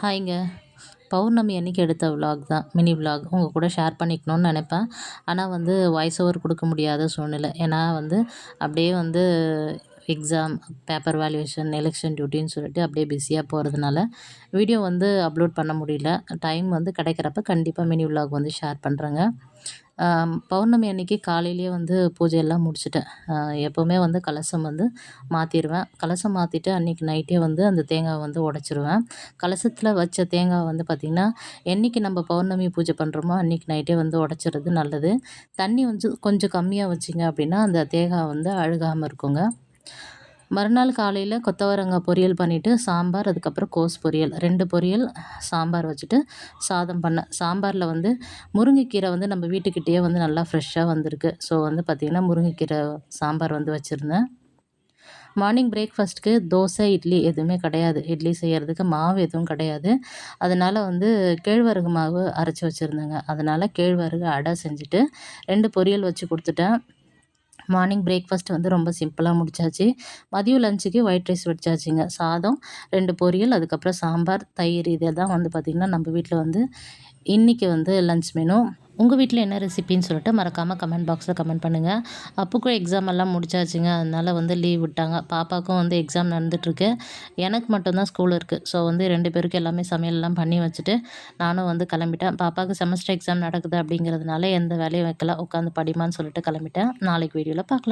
ஹாய்ங்க. பௌர்ணமி அன்னைக்கு எடுத்த விலாக் தான். Mini vlog. உங்க கூட ஷேர் பண்ணிக்கணும்னு நெனைப்பேன். ஆனா வாய்ஸ் ஓவர் குடுக்க முடியாத சூழ்நிலை. ஏன்னா அப்படியே எக்ஸாம், பேப்பர் வேல்யூவேஷன், எலெக்ஷன் டியூட்டின்னு சொல்லிட்டு அப்படியே பிஸியா போறதுனால, வீடியோ அப்லோட் பண்ண முடியல. டைம் கிடைக்கிறப்ப கண்டிப்பா மினி விலாக் ஷேர் பண்றேங்க. பௌர்ணமி அன்னைக்கு காலையிலேயே பூஜையெல்லாம் முடிச்சுட்டேன். எப்பவுமே கலசம் மாத்திருவேன். கலசம் மாத்திட்டு அன்னைக்கு நைட்டே அந்த தேங்காவ உடைச்சிருவேன். கலசத்தில வச்ச தேங்காய் பார்த்திங்கன்னா, என்னைக்கு நம்ம பௌர்ணமி பூஜை பண்ணுறோமோ அன்னைக்கு நைட்டே உடைச்சிறது நல்லது. தண்ணி கொஞ்சம் கம்மியா வச்சிங்க அப்படின்னா, அந்த தேங்காய் அழுகாம இருக்குங்க. மறுநாள் காலையில கொத்தவரங்காய் பொரியல் பண்ணிவிட்டு சாம்பார், அதுக்கப்புறம் கோஸ் பொரியல் 2 பொரியல், சாம்பார் வச்சுட்டு சாதம் பண்ணேன். சாம்பாரில் முருங்கைக்கீரை நம்ம வீட்டுக்கிட்டேயே நல்லா ஃப்ரெஷ்ஷாக வந்திருக்கு. ஸோ பார்த்திங்கன்னா, முருங்கைக்கீரை சாம்பார் வச்சுருந்தேன். மார்னிங் பிரேக்ஃபாஸ்ட்டுக்கு தோசை, இட்லி எதுவுமே கிடையாது. இட்லி செய்யறதுக்கு மாவு எதுவும் கிடையாது. அதனால கேழ்வரகு மாவு அரைச்சு வச்சுருந்தேங்க. அதனால கேழ்வரகு அடை செஞ்சுட்டு 2 பொரியல் வச்சு குடுத்துட்டேன். மார்னிங் பிரேக்ஃபாஸ்ட் ரொம்ப சிம்பிளா முடிச்சாச்சு. மதியம் லஞ்சுக்கு ஒயிட் ரைஸ் வச்சாச்சுங்க. சாதம், 2 பொரியல், அதுக்கப்புறம் சாம்பார், தயிர் இத தான் பார்த்திங்கன்னா, நம்ம வீட்ல இன்னைக்கு லஞ்ச் மெனு. உங்க வீட்ல என்ன ரெசிபின்னு சொல்லிட்டு மறக்காம கமெண்ட் பாக்ஸ்ல கமெண்ட் பண்ணுங்க. அப்புக்கும் எக்ஸாம் எல்லாம் முடிச்சாச்சுங்க. அதனால லீவ் விட்டாங்க. பாப்பாக்கும் எக்ஸாம் நடந்துட்டுருக்கு. எனக்கு மட்டும் தான் ஸ்கூல் இருக்கு. ஸோ 2 பேருக்கும் எல்லாமே சமையல்லாம் பண்ணி வச்சுட்டு, நானும் கிளம்பிட்டேன். பாப்பாவுக்கு செமஸ்டர் எக்ஸாம் நடக்குது அப்படிங்கிறதுனால எந்த வேலையும் வைக்கல. உட்காந்து படிம்மான்னு சொல்லிட்டு கிளம்பிட்டேன். நாளைக்கு வீடியோல பார்க்கலாம்.